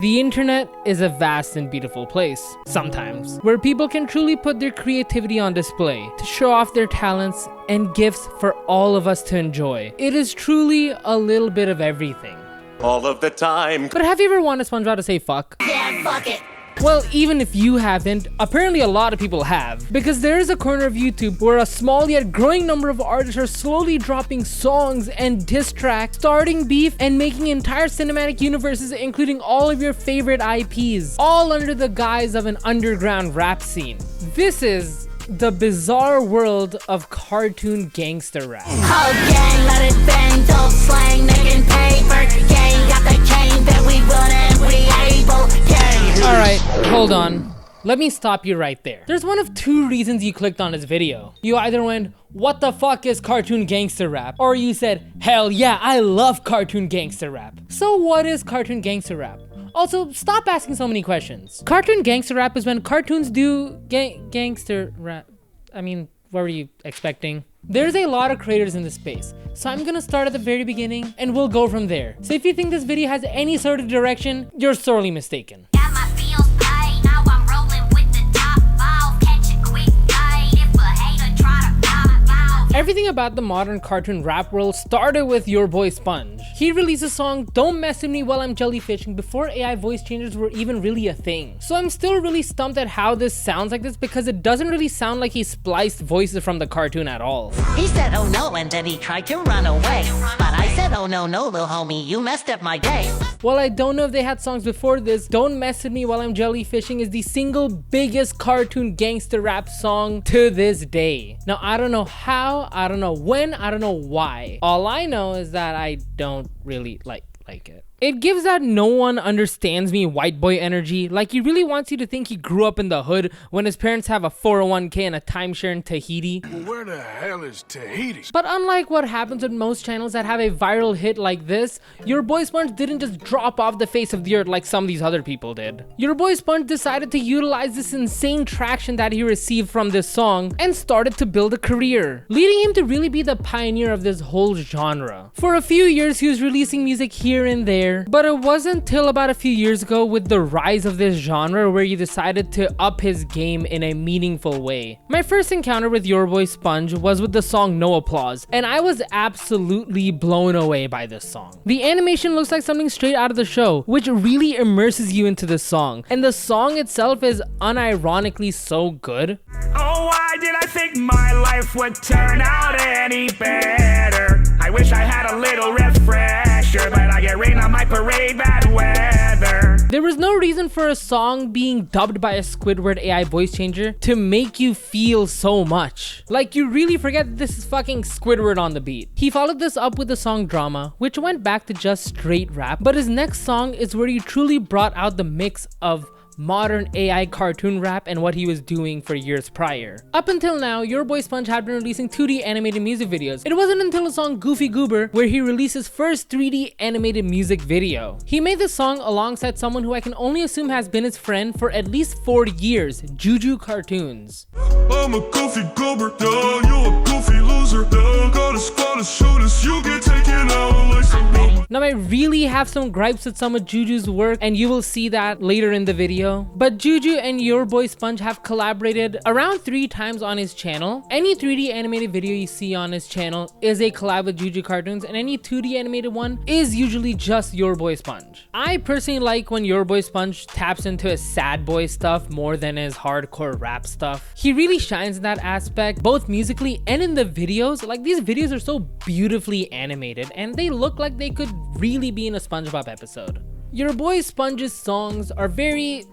The internet is a vast and beautiful place, sometimes, where people can truly put their creativity on display to show off their talents and gifts for all of us to enjoy. It is truly a little bit of everything. All of the time. But have you ever wanted SpongeBob to say fuck? Yeah, fuck it. Well, even if you haven't, apparently a lot of people have. Because there is a corner of YouTube where a small yet growing number of artists are slowly dropping songs and diss tracks, starting beef, and making entire cinematic universes including all of your favorite IPs, all under the guise of an underground rap scene. This is the bizarre world of cartoon gangster rap. Whole gang, let it bang, dope slang, making paper. Gang got the cane that we wouldn't, we able. Gang. Alright, hold on. Let me stop you right there. There's one of two reasons you clicked on this video. You either went, what the fuck is cartoon gangster rap? Or you said, hell yeah, I love cartoon gangster rap. So what is cartoon gangster rap? Also, stop asking so many questions. Cartoon gangster rap is when cartoons do gangster rap. I mean, what were you expecting? There's a lot of creators in this space, so I'm gonna start at the very beginning and we'll go from there. So if you think this video has any sort of direction, you're sorely mistaken. Got my bills paid, now I'm rolling with the top off. Catch a quick fade if a hater try to pop out. Everything about the modern cartoon rap world started with YourBoySponge. He released a song, Don't Mess With Me While I'm Jellyfishing, before AI voice changers were even really a thing. So I'm still really stumped at how this sounds like this because it doesn't really sound like he spliced voices from the cartoon at all. He said, oh no, and then he tried to run away. But I said, oh no, little homie, you messed up my day. While I don't know if they had songs before this, Don't Mess With Me While I'm Jellyfishing is the single biggest cartoon gangster rap song to this day. Now, I don't know how, I don't know when, I don't know why. All I know is that I don't really like it. It gives that no one understands me white boy energy, like he really wants you to think he grew up in the hood when his parents have a 401k and a timeshare in Tahiti. Well, where the hell is Tahiti? But unlike what happens with most channels that have a viral hit like this, YourBoySponge didn't just drop off the face of the earth like some of these other people did. YourBoySponge decided to utilize this insane traction that he received from this song and started to build a career, leading him to really be the pioneer of this whole genre. For a few years, he was releasing music here and there, but it wasn't till about a few years ago with the rise of this genre where he decided to up his game in a meaningful way. My first encounter with YourBoySponge was with the song No Applause, and I was absolutely blown away by this song. The animation looks like something straight out of the show, which really immerses you into the song, and the song itself is unironically so good. Oh, why did I think my life would turn out any better? I wish I had a little refresher, but I get rain on my parade, bad weather. There was no reason for a song being dubbed by a Squidward AI voice changer to make you feel so much. Like, you really forget that this is fucking Squidward on the beat. He followed this up with the song Drama, which went back to just straight rap, but his next song is where he truly brought out the mix of modern AI cartoon rap and what he was doing for years prior. Up until now, YourBoySponge had been releasing 2D animated music videos. It wasn't until the song Goofy Goober where he released his first 3D animated music video. He made this song alongside someone who I can only assume has been his friend for at least 4 years, Juju Cartoons. I'm a goofy goober, dog, you a goofy loser, dog. Got a squad of shooters, you get taken out like some bubble. Now, I really have some gripes with some of Juju's work, and you will see that later in the video. But Juju and YourBoySponge have collaborated around 3 times on his channel. Any 3D animated video you see on his channel is a collab with Juju Cartoons, and any 2D animated one is usually just YourBoySponge. I personally like when YourBoySponge taps into his sad boy stuff more than his hardcore rap stuff. He really shines in that aspect, both musically and in the videos. Like, these videos are so beautifully animated and they look like they could really be in a SpongeBob episode. YourBoySponge's songs are very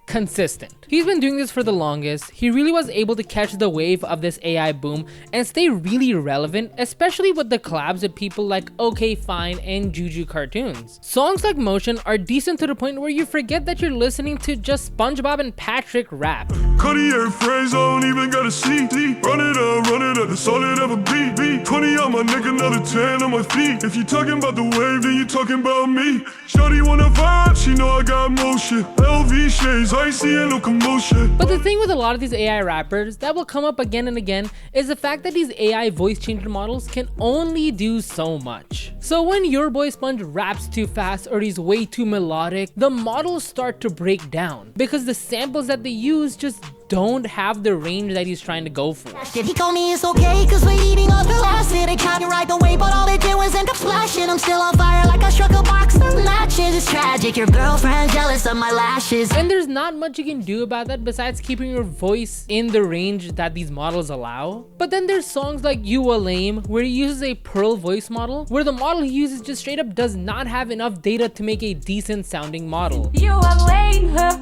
consistent. He's been doing this for the longest. He really was able to catch the wave of this AI boom and stay really relevant, especially with the collabs with people like Okayyfine and Juju Cartoons. Songs like Motion are decent to the point where you forget that you're listening to just SpongeBob and Patrick rap. Cartier phrase, I don't even gotta see. Run it up, that's all it ever be. 20 on my neck, another 10 on my feet. If you talking about the wave, then you talking about me. Shawty wanna vibe, she know I got motion. LV cliches, I ain't seeing no commotion. But the thing with a lot of these AI rappers that will come up again and again is the fact that these AI voice changer models can only do so much. So when YourBoySponge raps too fast or he's way too melodic, the models start to break down because the samples that they use just don't have the range that he's trying to go for. He told me it's okay, cause we're eating off the last hit. It can't right the way, but all they did was end up splashing. I'm still on fire like I struck a box of matches. It's tragic, your girlfriend jealous of my lashes. And there's not much you can do about that besides keeping your voice in the range that these models allow. But then there's songs like You A Lame, where he uses a Pearl voice model, where the model he uses just straight up does not have enough data to make a decent sounding model. You a lame, huh?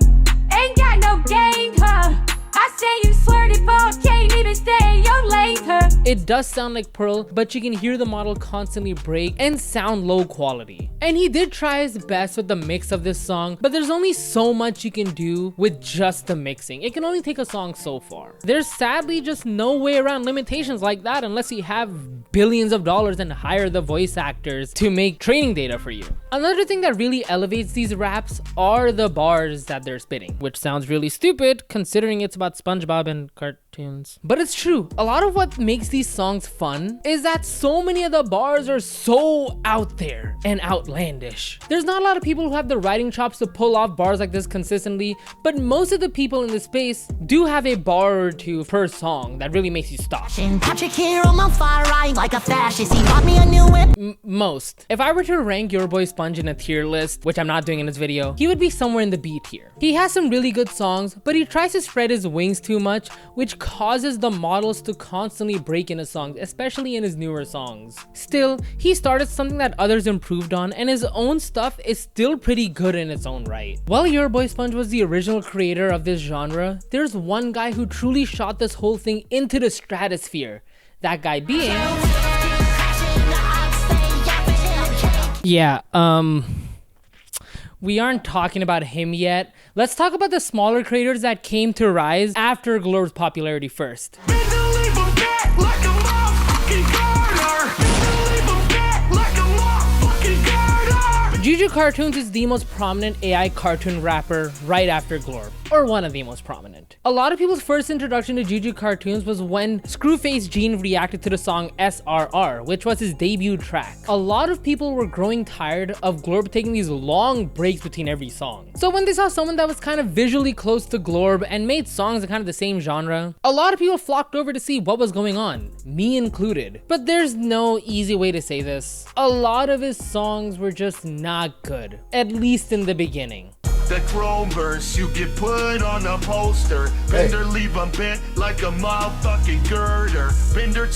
Ain't got no game, huh? I say you flirty boss, can't even stay your lane, huh? It does sound like Pearl, but you can hear the model constantly break and sound low quality. And he did try his best with the mix of this song, but there's only so much you can do with just the mixing. It can only take a song so far. There's sadly just no way around limitations like that unless you have billions of dollars and hire the voice actors to make training data for you. Another thing that really elevates these raps are the bars that they're spitting, which sounds really stupid considering it's about SpongeBob and cartoons. But it's true. A lot of what makes these songs fun is that so many of the bars are so out there and outlandish. There's not a lot of people who have the writing chops to pull off bars like this consistently, but most of the people in this space do have a bar or two per song that really makes you stop. Patrick here on my fire right like a fascist. He bought me a new whip. Most. If I were to rank YourBoySponge in a tier list, which I'm not doing in this video, he would be somewhere in the B tier. He has some really good songs, but he tries to spread his wings too much, which causes the models to constantly break in his songs, especially in his newer songs. Still, he started something that others improved on, and his own stuff is still pretty good in its own right. While YourBoySponge was the original creator of this genre, there's one guy who truly shot this whole thing into the stratosphere. That guy being... we aren't talking about him yet. Let's talk about the smaller creators that came to rise after Glorb's popularity first. Juju Cartoons is the most prominent AI cartoon rapper right after Glorb, or one of the most prominent. A lot of people's first introduction to Juju Cartoons was when Screwface Gene reacted to the song SRR, which was his debut track. A lot of people were growing tired of Glorb taking these long breaks between every song. So when they saw someone that was kind of visually close to Glorb and made songs in kind of the same genre, a lot of people flocked over to see what was going on, me included. But there's no easy way to say this. A lot of his songs were just not good, at least in the beginning. The chrome verse, you get put on a poster. Bender leave 'em bent like a motherfucking girder. Bender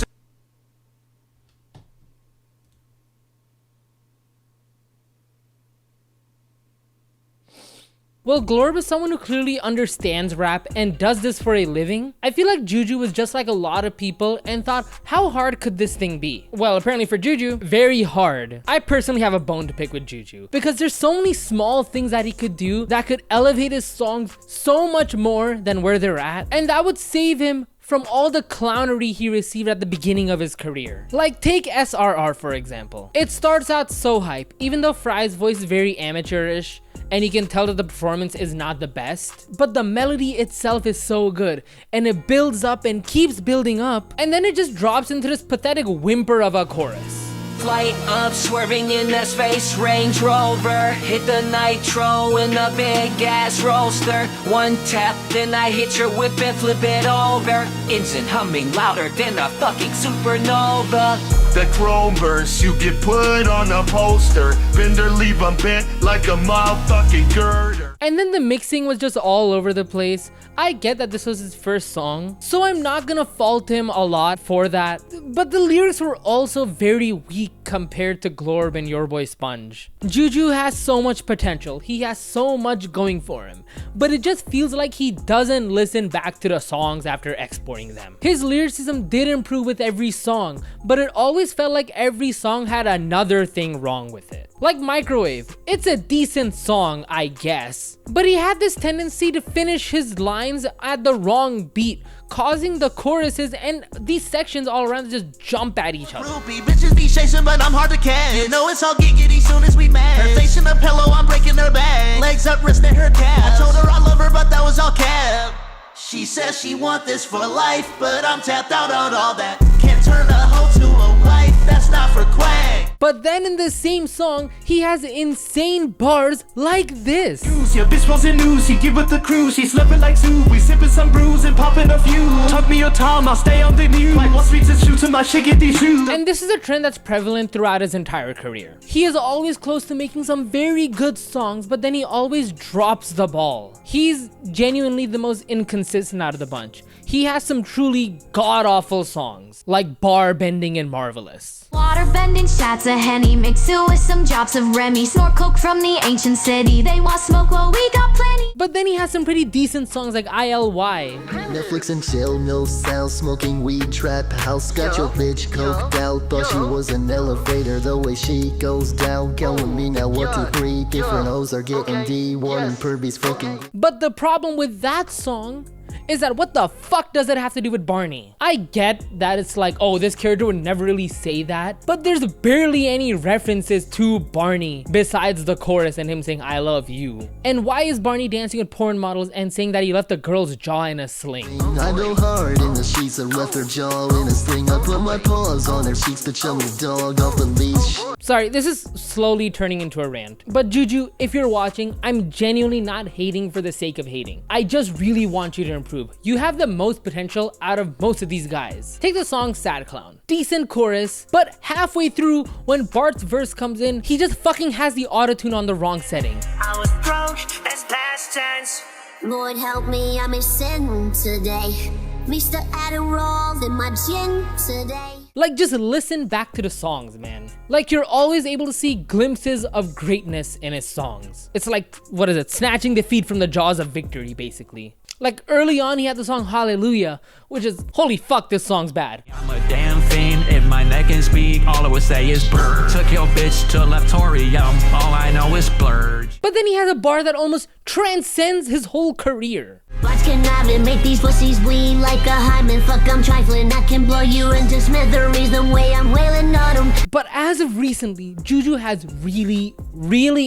Well, Glorb is someone who clearly understands rap and does this for a living. I feel like Juju was just like a lot of people and thought, how hard could this thing be? Well, apparently for Juju, very hard. I personally have a bone to pick with Juju because there's so many small things that he could do that could elevate his songs so much more than where they're at, and that would save him from all the clownery he received at the beginning of his career. Like take SRR for example. It starts out so hype, even though Fry's voice is very amateurish and you can tell that the performance is not the best, but the melody itself is so good and it builds up and keeps building up, and then it just drops into this pathetic whimper of a chorus. Flight up, swerving in that space Range Rover. Hit the nitro in the big gas roaster. One tap, then I hit your whip and flip it over. Engine humming louder than a fucking supernova. the chrome verse, you get put on a poster. Bender leave 'em bent like a motherfucking girder. And then the mixing was just all over the place. I get that this was his first song, so I'm not gonna fault him a lot for that, but the lyrics were also very weak compared to Glorb and YourBoySponge. Juju has so much potential, he has so much going for him, but it just feels like he doesn't listen back to the songs after exporting them. His lyricism did improve with every song, but it always felt like every song had another thing wrong with it. Like Microwave, it's a decent song, I guess, but he had this tendency to finish his lines at the wrong beat, causing the choruses and these sections all around to just jump at each other. Groupie, bitches be chasing, but I'm hard to catch. You know it's all giggity soon as we match. Her face in the pillow, I'm breaking her back. Legs up, wrist in her calves. I told her I love her, but that was all cap. She says she want this for life, but I'm tapped out on all that. Can't turn a hoe to a wife, that's not for quack. But then in the same song, he has insane bars like this. Your bitch wasn't news, he give with the crew, she slipping like Sue. We sipping some brews and popping a few. Tuck me your time, I'll stay on the news. Like what streets is shooting my shiggity shoes. And this is a trend that's prevalent throughout his entire career. He is always close to making some very good songs, but then he always drops the ball. He's genuinely the most inconsistent out of the bunch. He has some truly god-awful songs, like Bar Bending and Marvelous. Water bending shots of Henny, mix it with some drops of Remy. Snort coke from the ancient city. They want smoke, well we got plenty. But then he has some pretty decent songs like ILY. Netflix and chill, no sound, smoking weed, trap house. Got your bitch coked out, thought she was an elevator. The way she goes down, killing me now 1, 2, 3. Different hoes are getting D1 and Perby's fucking. But the problem with that song is that what the fuck does it have to do with Barney? I get that it's like, oh, this character would never really say that, but there's barely any references to Barney besides the chorus and him saying I love you. And why is Barney dancing with porn models and saying that he left the girl's jaw in a sling? I go hard in the sheets, I left her jaw in a sling. I put my paws on her cheeks to show me dog off the leash. Sorry, this is slowly turning into a rant. But Juju, if you're watching, I'm genuinely not hating for the sake of hating. I just really want you to improve. You have the most potential out of most of these guys. Take the song Sad Clown. Decent chorus, but halfway through when Bart's verse comes in, he just fucking has the autotune on the wrong setting. I was broke, that's past tense. Lord help me, I'm in sin today. Mr. Adderall in my gin today. Like, just listen back to the songs, man. Like, you're always able to see glimpses of greatness in his songs. It's like, what is it? Snatching defeat from the jaws of victory, basically. Like, early on, he had the song Hallelujah, which is, holy fuck, this song's bad. I'm a damn fiend, if my neck can speak, all I would say is brr. Took your bitch to Leftorium, all I know is splurge. But then he has a bar that almost transcends his whole career. Watch conniving, make these pussies bleed like a hymen. Fuck, I'm trifling, I can blow you into smithereens the way I'm wailing on them. But as of recently, Juju has really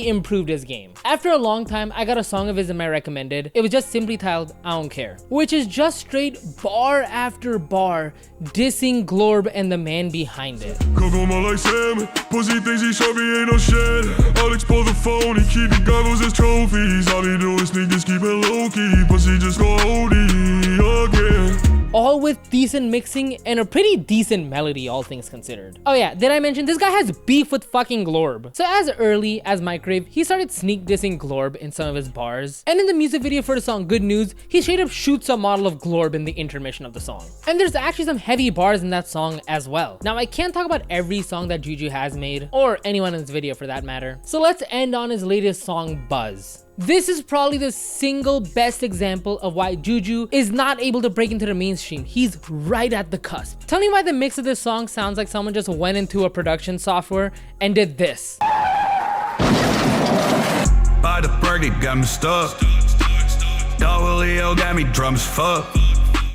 improved his game. After a long time, I got a song of his in my recommended. It was just simply titled I Don't Care, which is just straight bar after bar dissing Glorb and the man behind it. Coco my like salmon, pussy thinks he sharpie, ain't no shit. I'll expose the phone, he keep the goggles as trophies. All he do is sneakers, keep it low key. Pussy just go OD again. All with decent mixing and a pretty decent melody, all things considered. Oh yeah, did I mention this guy has beef with fucking Glorb? So as early as Microwave, he started sneak dissing Glorb in some of his bars. And in the music video for the song Good News, he straight up shoots a model of Glorb in the intermission of the song. And there's actually some heavy bars in that song as well. Now I can't talk about every song that Juju has made, or anyone in this video for that matter. So let's end on his latest song, Buzz. This is probably the single best example of why Juju is not able to break into the mainstream. He's right at the cusp. Tell me why the mix of this song sounds like someone just went into a production software and did this. By the birdie got me stuck. Double EO got me drums fucked.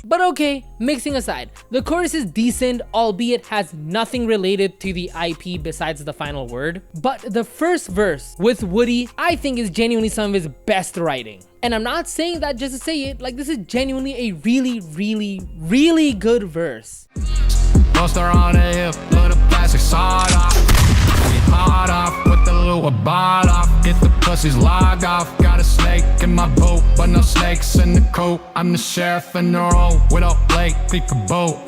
But okay, mixing aside, the chorus is decent, albeit has nothing related to the IP besides the final word. But the first verse with Woody, I think is genuinely some of his best writing. And I'm not saying that just to say it, like this is genuinely a really good verse. Buster on the hip, little plastic sawed off. We hard off, put the little bot off. Get the pussies logged off. Got a snake in my boat, but no snakes in the coat. I'm the sheriff in the row, without Blake, peekaboo.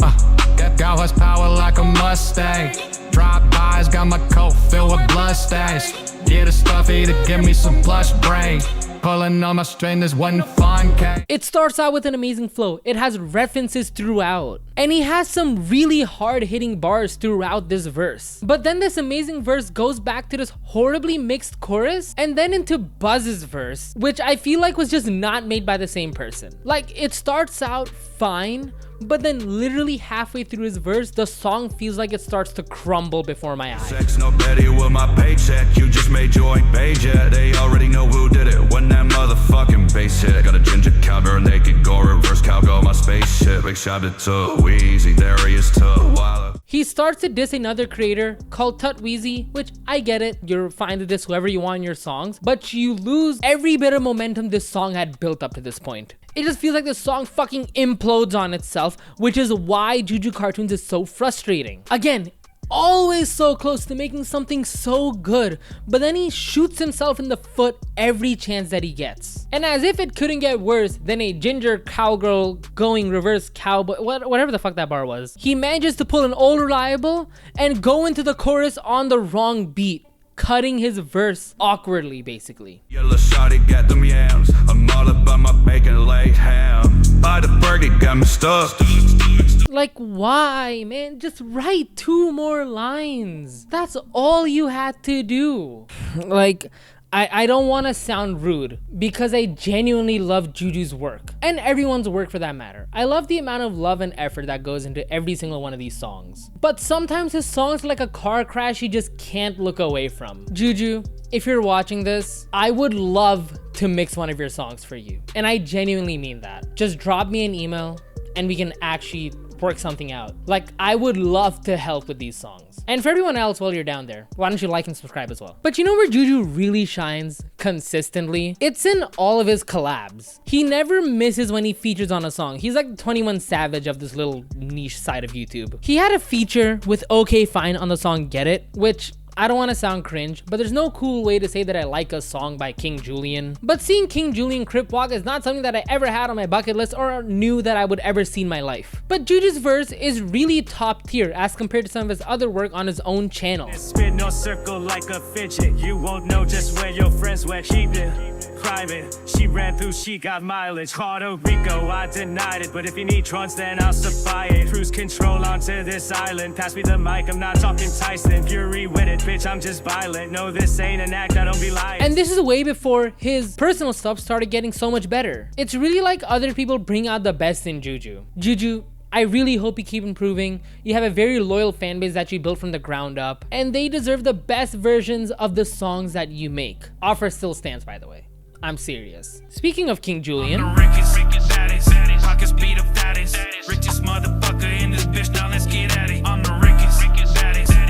Got horsepower like a Mustang. Drive-bys, got my coat filled with blood stains. Get a stuffy to give me some plush brain. Pulling on my string, this wasn't fun. 1K. It starts out with an amazing flow. It has references throughout. And he has some really hard-hitting bars throughout this verse. But then this amazing verse goes back to this horribly mixed chorus and then into Buzz's verse, which I feel like was just not made by the same person. Like, it starts out fine, but then literally halfway through his verse, the song feels like it starts to crumble before my eyes. Sex, no Betty with my paycheck. You just made joint beige yet. They already know who did it when that motherfucking bass hit. Got a ginger cowgirl, naked go reverse cowgirl, my spaceship. Big shout it to Weezy, Darius to Wilder. He starts to diss another creator called Tut Weezy, which I get it. You're fine to diss whoever you want in your songs, but you lose every bit of momentum this song had built up to this point. It just feels like the song fucking implodes on itself, which is why Juju Cartoons is so frustrating. Again, always so close to making something so good, but then he shoots himself in the foot every chance that he gets. And as if it couldn't get worse than a ginger cowgirl going reverse cowboy, whatever the fuck that bar was, he manages to pull an old reliable and go into the chorus on the wrong beat, cutting his verse awkwardly, basically. Yellow shawty got them yams. I'm all about my bacon laid ham. By the burger got me stuck. Like, why, man? Just write 2 more lines. That's all you had to do. Like, I don't want to sound rude because I genuinely love Juju's work and everyone's work for that matter. I love the amount of love and effort that goes into every single one of these songs. But sometimes his songs are like a car crash you just can't look away from. Juju, if you're watching this, I would love to mix one of your songs for you. And I genuinely mean that. Just drop me an email and we can actually work something out. Like, I would love to help with these songs. And for everyone else, while you're down there, why don't you like and subscribe as well? But you know where Juju really shines consistently? It's in all of his collabs. He never misses when he features on a song. He's like the 21 Savage of this little niche side of YouTube. He had a feature with Okayyfine on the song Get It, which I don't want to sound cringe, but there's no cool way to say that I like a song by King Julian. But seeing King Julian crip walk is not something that I ever had on my bucket list or knew that I would ever see in my life. But Juju's verse is really top tier as compared to some of his other work on his own channel. Spin no circle like a fidget. You won't know just where your friends went. She did private. She ran through, she got mileage. Puerto Rico, I denied it. But if you need trunks, then I'll supply it. Cruise control onto this island. Pass me the mic, I'm not talking Tyson. Fury with it. Bitch, I'm just violent. No, this ain't an act, I don't be lying. And this is way before his personal stuff started getting so much better. It's really like other people bring out the best in Juju. Juju, I really hope you keep improving. You have a very loyal fan base that you built from the ground up, and they deserve the best versions of the songs that you make. Offer still stands, by the way. I'm serious. Speaking of King Julian, Pockets beat up fattest. Richest motherfucker in this bitch, now let's get at it. I'm the richest.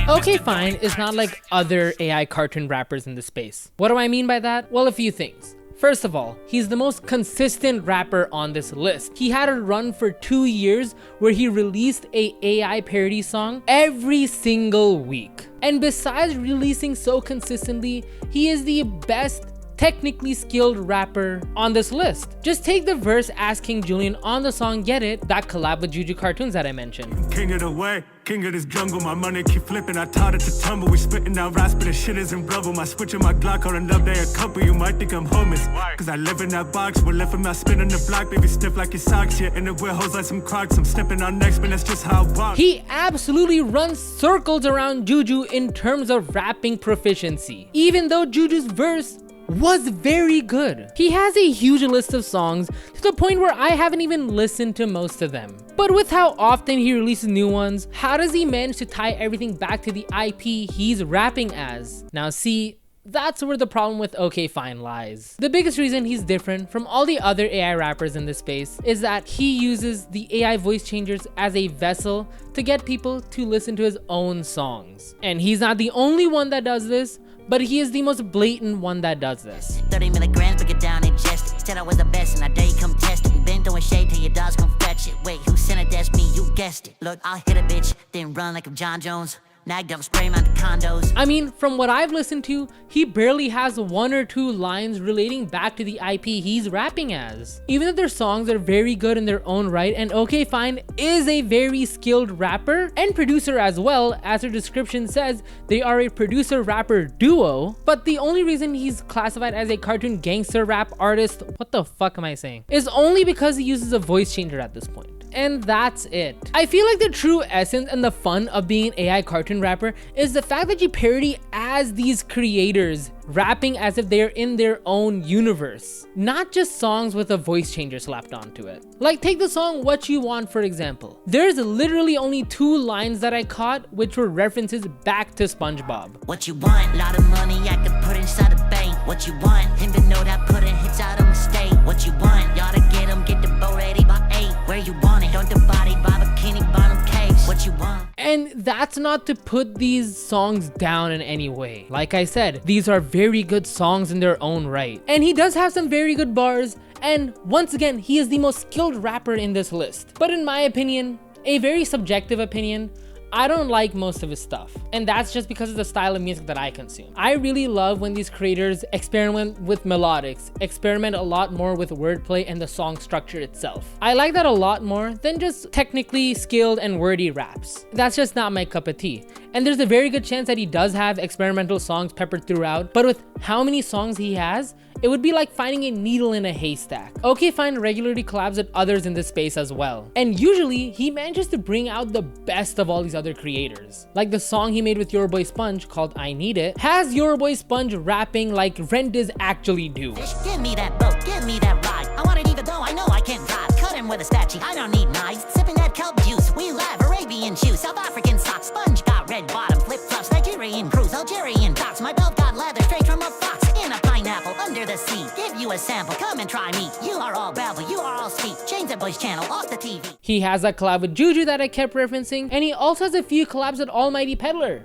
Okayyfine is not like other AI cartoon rappers in the space. What do I mean by that? Well, a few things. First of all, he's the most consistent rapper on this list. He had a run for 2 years where he released a AI parody song every single week. And besides releasing so consistently, he is the best technically skilled rapper on this list. Just take the verse as King Julian on the song Get It, that collab with Juju Cartoons that I mentioned. King of the way, king of this jungle, my money keep flipping, I taught it to tumble. We spitting out raps, but the shit isn't rubble. My switch and my Glock are in love, they a couple. You might think I'm homeless, cause I live in that box. We're left from my spin on the block, baby stiff like your socks. Yeah, and it wear hoes like some Crocs. I'm stepping on next, but that's just how I walk. He absolutely runs circles around Juju in terms of rapping proficiency, even though Juju's verse was very good. He has a huge list of songs to the point where I haven't even listened to most of them. But with how often he releases new ones, how does he manage to tie everything back to the IP he's rapping as? Now see, that's where the problem with Okayyfine lies. The biggest reason he's different from all the other AI rappers in this space is that he uses the AI voice changers as a vessel to get people to listen to his own songs. And he's not the only one that does this, but he is the most blatant one that does this. 30 milligrams, break it down and ingest it. Said I was the best and I dare you come test it. Been throwing shade till your dogs come fetch it. Wait, who sent it? That's me, you guessed it. Look, I'll hit a bitch, then run like I'm John Jones. Nagged him, spray him at the condos. I mean, from what I've listened to, he barely has 1 or 2 lines relating back to the IP he's rapping as. Even if their songs are very good in their own right, and Okayyfine is a very skilled rapper and producer as well, as her description says, they are a producer-rapper duo, but the only reason he's classified as a cartoon gangster rap artist, what the fuck am I saying, is only because he uses a voice changer at this point. And that's it. I feel like the true essence and the fun of being an AI cartoon rapper is the fact that you parody as these creators, rapping as if they're in their own universe, not just songs with a voice changer slapped onto it. Like take the song What You Want for example. There's literally only 2 lines that I caught which were references back to SpongeBob. What you want? Lot of money I could put inside the bank. What you want? Him to know that putting hits out of mistake. What you want? Y'all to get him, get the boat ready by 8. Where you want it? Don't the body by bikini bottom caves. What you want? And that's not to put these songs down in any way. Like I said, these are very good songs in their own right. And he does have some very good bars, and once again, he is the most skilled rapper in this list. But in my opinion, a very subjective opinion, I don't like most of his stuff, and that's just because of the style of music that I consume. I really love when these creators experiment with melodics, experiment a lot more with wordplay and the song structure itself. I like that a lot more than just technically skilled and wordy raps. That's just not my cup of tea. And there's a very good chance that he does have experimental songs peppered throughout, but with how many songs he has, it would be like finding a needle in a haystack. Okayyfine regularly collabs with others in this space as well. And usually, he manages to bring out the best of all these other creators. Like the song he made with YourBoySponge called I Need It, has YourBoySponge rapping like rent is actually due. Give me that boat, give me that ride. I want it even though I know I can't drive. Cut him with a statue, I don't need knives. Sipping that kelp juice, we laugh. Arabian shoes, South African socks. Sponge got red bottom, flip-flops, Nigerian cruise, Algerian dots. My belt got leather straight from a fox. In a pineapple, under the sea. Give you a sample, come and try me. You are all babble, you are all sweet. Change the boys channel off the TV. He has a collab with Juju that I kept referencing, and he also has a few collabs with AlmightyPEDLER,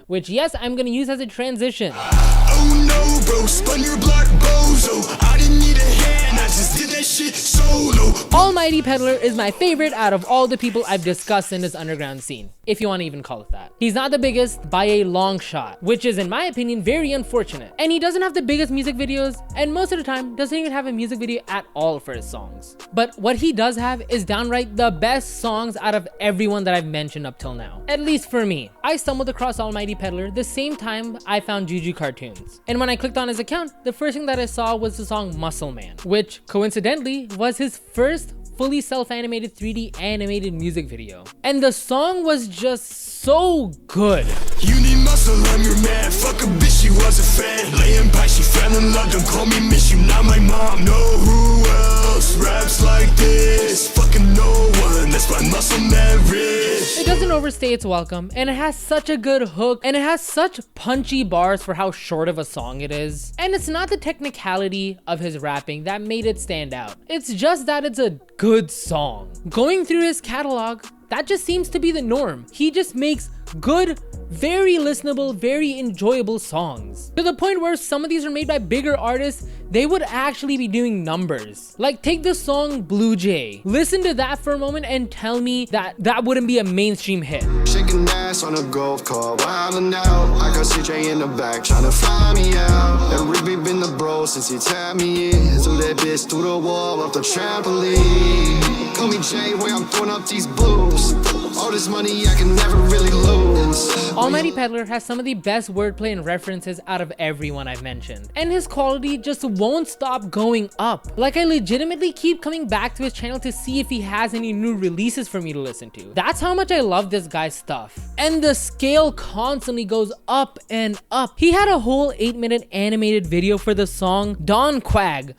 which yes, I'm gonna use as a transition. Oh no, bro, spun your block bozo. I didn't need a hand, I just did that shit solo. AlmightyPEDLER is my favorite out of all the people I've discussed in this underground scene, if you want to even call it that. He's not the biggest by a long shot, which is in my opinion very unfortunate. And he doesn't have the biggest music videos, and most of the time doesn't even have a music video at all for his songs. But what he does have is downright the best songs out of everyone that I've mentioned up till now. At least for me. I stumbled across AlmightyPEDLER the same time I found Juju Cartoons. And when I clicked on his account, the first thing that I saw was the song Muscle Man, which coincidentally was his first fully self-animated 3D animated music video. And the song was just so good. You need muscle, I'm your man. Fuck a bitch, she was a fan. Laying by, she fell in love. Don't call me miss, you not my mom. No, who else raps like this? Fucking no one, that's why Muscle Man rich. It doesn't overstay its welcome, and it has such a good hook, and it has such punchy bars for how short of a song it is. And it's not the technicality of his rapping that made it stand out. It's just that it's a good song. Going through his catalog, that just seems to be the norm. He just makes good, very listenable, very enjoyable songs. To the point where some of these are made by bigger artists, they would actually be doing numbers. Like take the song Blue Jay. Listen to that for a moment and tell me that that wouldn't be a mainstream hit. Shaking ass on a golf cart, wildin' out. I got CJ in the back trying to fly me out. And Rippy been the bro since he tapped me in. Threw that bitch through the wall off the trampoline. Call me Jay, where I'm throwing up these blues. All this money I can never really lose. AlmightyPEDLER has some of the best wordplay and references out of everyone I've mentioned. And his quality just won't stop going up. Like I legitimately keep coming back to his channel to see if he has any new releases for me to listen to. That's how much I love this guy's stuff. And the scale constantly goes up and up. He had a whole 8-minute animated video for the song Don Quag.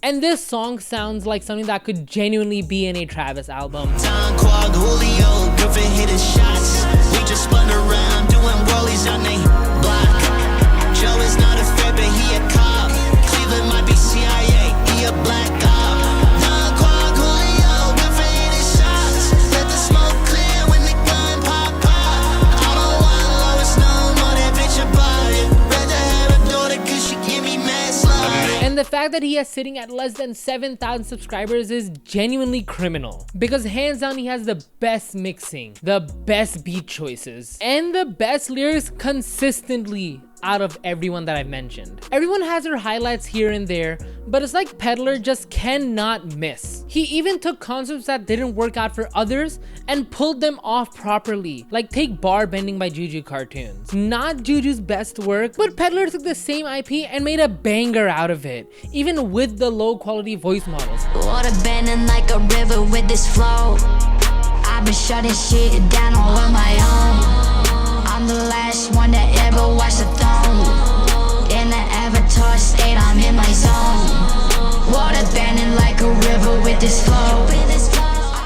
And this song sounds like something that could genuinely be in a Travis album. Don Quag, Julio, Griffin hitting shots. We just spun around doing rollies on they block. Joe is not a fed, but he a cop. Cleveland might be CIA, he a black op. Don Quag, Julio, Griffin hitting shots. Let the smoke clear when the gun pop pop. I don't want lowest known, more that bitch about it. Rather have a daughter cause she give me mad slide. And the fact fact that he is sitting at less than 7,000 subscribers is genuinely criminal, because hands down he has the best mixing, the best beat choices, and the best lyrics consistently out of everyone that I've mentioned. Everyone has their highlights here and there, but it's like Pedler just cannot miss. He even took concepts that didn't work out for others and pulled them off properly. Like take bar bending by Juju Cartoons. Not Juju's best work, but Pedler took the same IP and made a banger out of it, even with the low quality voice models. Water bending like a river with this flow. I've been shutting shit down all on my own. I'm the last one that ever watched the throne. In the avatar state, I'm in my zone. Water bending like a river with this flow.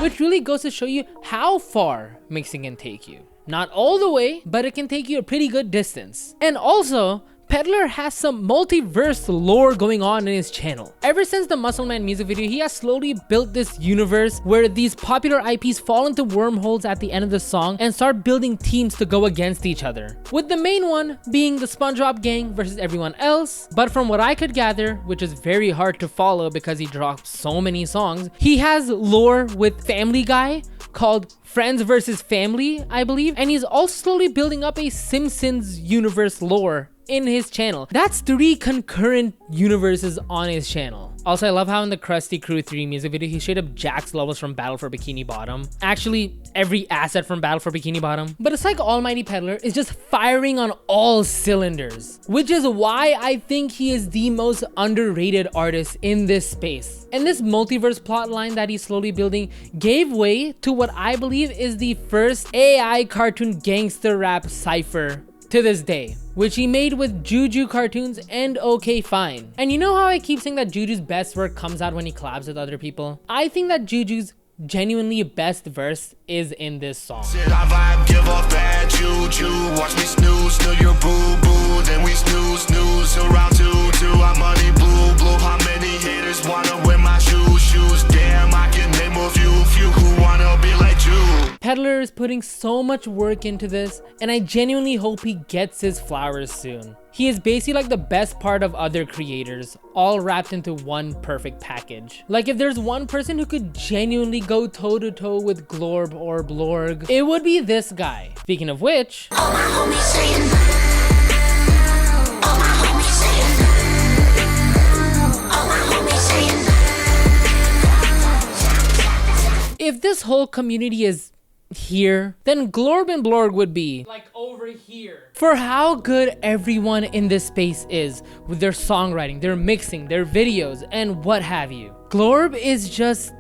Which really goes to show you how far mixing can take you. Not all the way, but it can take you a pretty good distance. And also, Pedler has some multiverse lore going on in his channel. Ever since the Muscle Man music video, he has slowly built this universe where these popular IPs fall into wormholes at the end of the song and start building teams to go against each other. With the main one being the SpongeBob gang versus everyone else. But from what I could gather, which is very hard to follow because he dropped so many songs, he has lore with Family Guy called Friends vs. Family, I believe. And he's also slowly building up a Simpsons universe lore in his channel. That's 3 concurrent universes on his channel. Also, I love how in the Krusty Crew 3 music video, he straight up jacks levels from Battle for Bikini Bottom. Actually, every asset from Battle for Bikini Bottom. But it's like AlmightyPEDLER is just firing on all cylinders, which is why I think he is the most underrated artist in this space. And this multiverse plotline that he's slowly building gave way to what I believe is the first AI cartoon gangster rap cipher to this day, which he made with Juju Cartoons and Okayyfine. And you know how I keep saying that Juju's best work comes out when he collabs with other people? I think that Juju's genuinely best verse is in this song. Shit, I vibe, give off bad juju. Watch me snooze till you're boo boo. Then we snooze around 2-2. I'm money blue. How many haters wanna wear my shoes? Damn, I can name a few who wanna be like you. Pedler is putting so much work into this, and I genuinely hope he gets his flowers soon. He is basically like the best part of other creators, all wrapped into one perfect package. Like if there's one person who could genuinely go toe to toe with Glorb or Blorg, it would be this guy. Speaking of which, All my homies saying, all my homies saying, if this whole community is here, then Glorb and Blorg would be like over here. For how good everyone in this space is with their songwriting, their mixing, their videos, and what have you. Glorb is just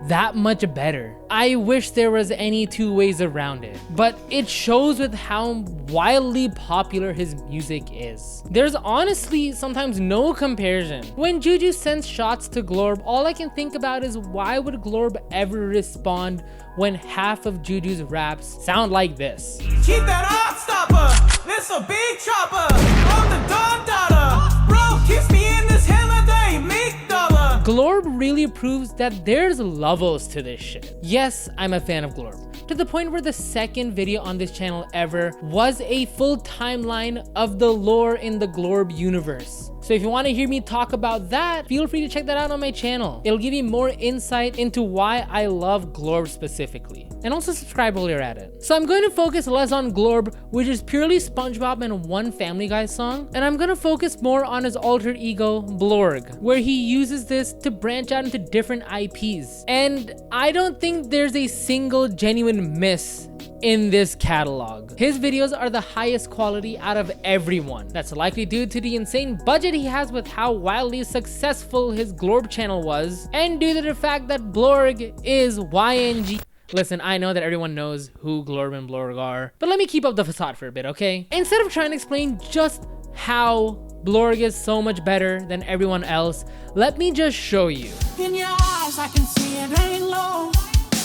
that much better. I wish there was any 2 ways around it, but it shows with how wildly popular his music is. There's honestly sometimes no comparison. When Juju sends shots to Glorb, all I can think about is why would Glorb ever respond when half of Juju's raps sound like this? Keep that off stopper, this a big chopper. I'm the Don Dada, bro, kiss me in this holiday, make dollar. Glorb really proves that there's levels to this shit. Yes, I'm a fan of Glorb, to the point where the second video on this channel ever was a full timeline of the lore in the Glorb universe. So if you want to hear me talk about that, feel free to check that out on my channel. It'll give you more insight into why I love Glorb specifically. And also subscribe while you're at it. So I'm going to focus less on Glorb, which is purely SpongeBob and one Family Guy song. And I'm going to focus more on his alter ego, Blorg, where he uses this to branch out into different IPs. And I don't think there's a single genuine miss in this catalog. His videos are the highest quality out of everyone. That's likely due to the insane budget he has with how wildly successful his Glorb channel was, and due to the fact that Blorg is YNG. Listen, I know that everyone knows who Glorb and Blorg are, but let me keep up the facade for a bit, okay? Instead of trying to explain just how Blorg is so much better than everyone else, let me just show you. In your eyes, I can see it ain't low.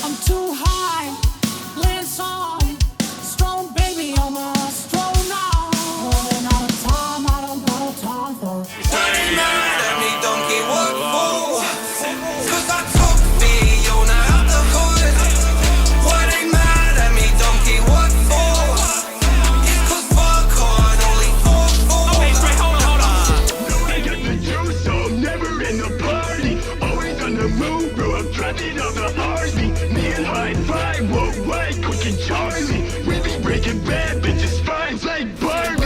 I'm too high, lens on, strong baby, I'm a strong now. Running out of time, I don't got no time for it. What ain't mad at me, don't get what for? 'Cause I took Fiona out the hood. What ain't mad at me, don't get what for? It's 'cause fuck hard, only 4-4. Okay, Trey, hold on. I got the juice, so never on the move, bro, I'm driving on the army. Me and high five, worldwide, quick and Charlie. We be breaking bad bitches' spines like Barbie.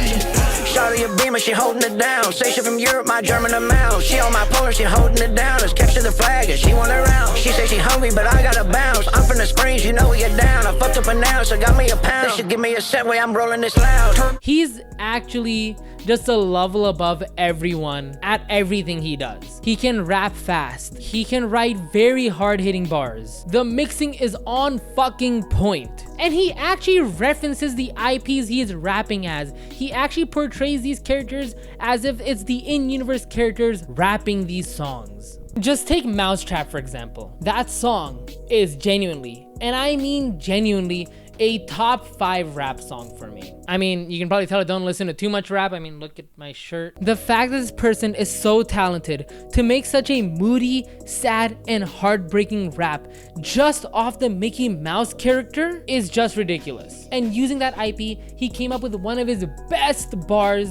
Shawty a beamer, she holding it down. Say she from Europe, my German amount. She on my polar, she holding it down. Let's capture the flag and she want it round. She say she hungry, but I gotta bounce. I'm from the Springs, you know we get down. I fucked up an ounce, so got me a pound. They should give me a set way I'm rolling this loud. He's actually just a level above everyone at everything he does. He can rap fast. He can write very hard-hitting bars. The mixing is on fucking point. And he actually references the IPs he is rapping as. He actually portrays these characters as if it's the in-universe characters rapping these songs. Just take Mousetrap for example. That song is genuinely, and I mean genuinely, a top 5 rap song for me. I mean, you can probably tell I don't listen to too much rap. I mean, look at my shirt. The fact that this person is so talented to make such a moody, sad, and heartbreaking rap just off the Mickey Mouse character is just ridiculous. And using that IP, he came up with one of his best bars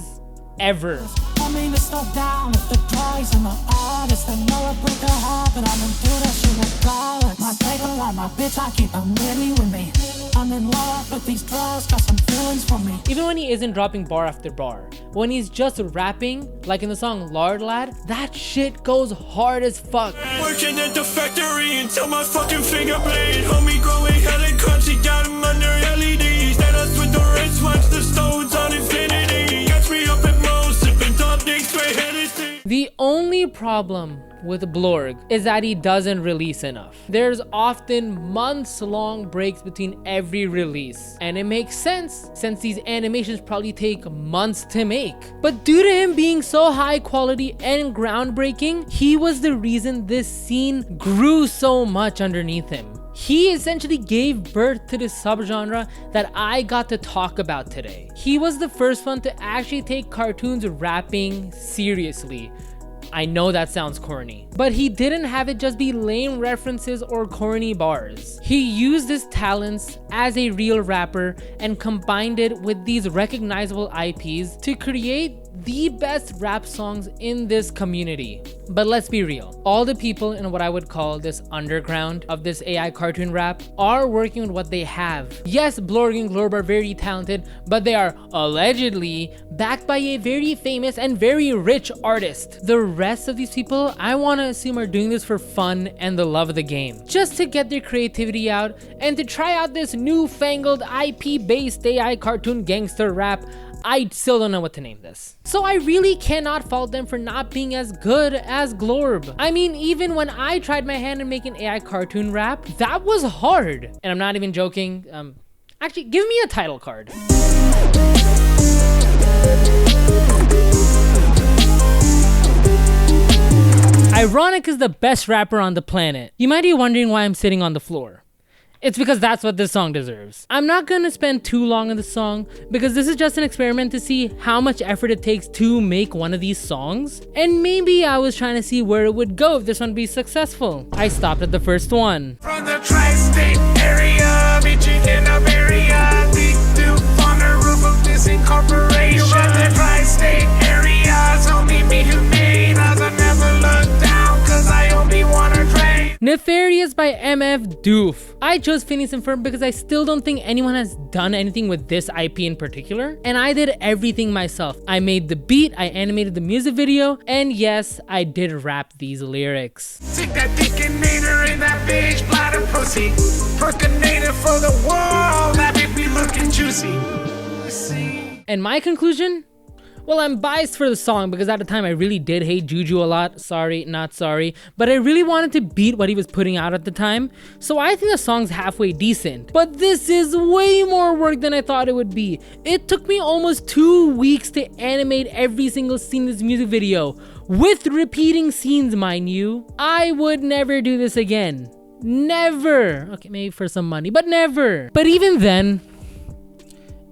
ever. I mean, it's no down if the price and the artist. I know I break her heart, but I'm gonna do that shit regardless. My paper on my bitch, I keep them ready with me. I'm in love with these girls, got some feelings for me. Even when he isn't dropping bar after bar, when he's just rapping, like in the song Lard Lad, that shit goes hard as fuck. Working at the factory until my fucking finger bleed. Homie growing hella crunchy, got him under LEDs. Let us with the wrist, watch the stones on infinity. Catch me up at most, sipping top dicks, straight Hennessy. The only problem with Blorg is that he doesn't release enough. There's often months-long breaks between every release, and it makes sense since these animations probably take months to make. But due to him being so high quality and groundbreaking, he was the reason this scene grew so much underneath him. He essentially gave birth to this subgenre that I got to talk about today. He was the first one to actually take cartoons rapping seriously. I know that sounds corny, but he didn't have it just be lame references or corny bars. He used his talents as a real rapper and combined it with these recognizable IPs to create the best rap songs in this community. But let's be real, all the people in what I would call this underground of this AI cartoon rap are working with what they have. Yes, Blorg and Glorb are very talented, but they are allegedly backed by a very famous and very rich artist. The rest of these people, I want to assume, are doing this for fun and the love of the game, just to get their creativity out and to try out this newfangled IP-based AI cartoon gangster rap. I still don't know what to name this. So I really cannot fault them for not being as good as Glorb. I mean, even when I tried my hand in making AI cartoon rap, that was hard. And I'm not even joking. Actually, give me a title card. IRONIK is the best rapper on the planet. You might be wondering why I'm sitting on the floor. It's because that's what this song deserves. I'm not gonna spend too long on the song because this is just an experiment to see how much effort it takes to make one of these songs. And maybe I was trying to see where it would go if this one be successful. I stopped at the first one. From the tri-state area, bitching in a area, big dude on the roof of this incorporation. The tri-state area's only me who made us. I never look down cause I only wanna trade. Nefarious by MF Doof. I chose Phineas and Ferb because I still don't think anyone has done anything with this IP in particular, and I did everything myself. I made the beat, I animated the music video, and yes, I did rap these lyrics. Stick that deacon-nator in that bitch bladder pussy. Percolator for the world, that bitch be looking juicy. And my conclusion? Well, I'm biased for the song because at the time I really did hate Juju a lot. Sorry, not sorry. But I really wanted to beat what he was putting out at the time. So I think the song's halfway decent. But this is way more work than I thought it would be. It took me almost 2 weeks to animate every single scene in this music video. With repeating scenes, mind you. I would never do this again. Never. Okay, maybe for some money, but never. But even then,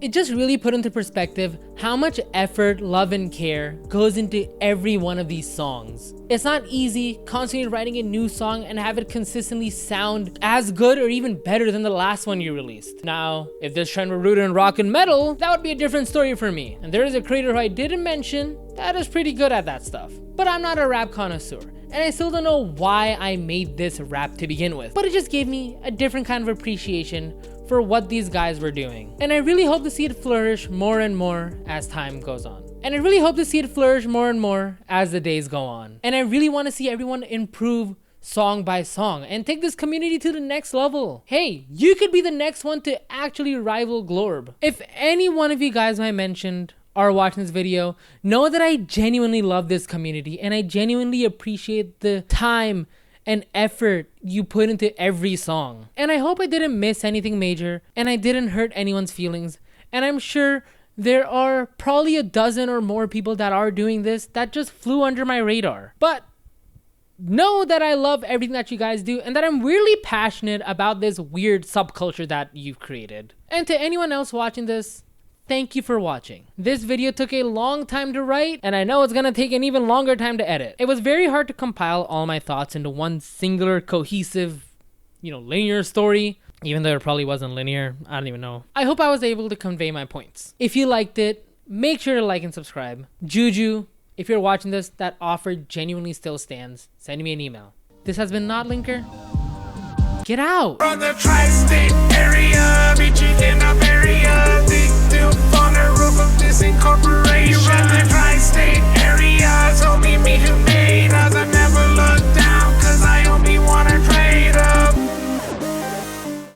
It just really put into perspective how much effort, love, and care goes into every one of these songs. It's not easy constantly writing a new song and have it consistently sound as good or even better than the last one you released. Now, if this trend were rooted in rock and metal, that would be a different story for me. And there is a creator who I didn't mention that is pretty good at that stuff. But I'm not a rap connoisseur, and I still don't know why I made this rap to begin with. But it just gave me a different kind of appreciation for what these guys were doing. And I really hope to see it flourish more and more as time goes on. And I really hope to see it flourish more and more as the days go on. And I really want to see everyone improve song by song and take this community to the next level. Hey, you could be the next one to actually rival Glorb. If any one of you guys I mentioned are watching this video, know that I genuinely love this community and I genuinely appreciate the time and effort you put into every song. And I hope I didn't miss anything major and I didn't hurt anyone's feelings. And I'm sure there are probably a dozen or more people that are doing this that just flew under my radar. But know that I love everything that you guys do and that I'm really passionate about this weird subculture that you've created. And to anyone else watching this, thank you for watching. This video took a long time to write, and I know it's gonna take an even longer time to edit. It was very hard to compile all my thoughts into one singular, cohesive, linear story, even though it probably wasn't linear. I don't even know. I hope I was able to convey my points. If you liked it, make sure to like and subscribe. Juju, if you're watching this, that offer genuinely still stands. Send me an email. This has been Not Linker. Get out! From the tri-state area, reaching in a area, dig deep on the roof of this incorporation. From the tri-state area, so meet me who made us.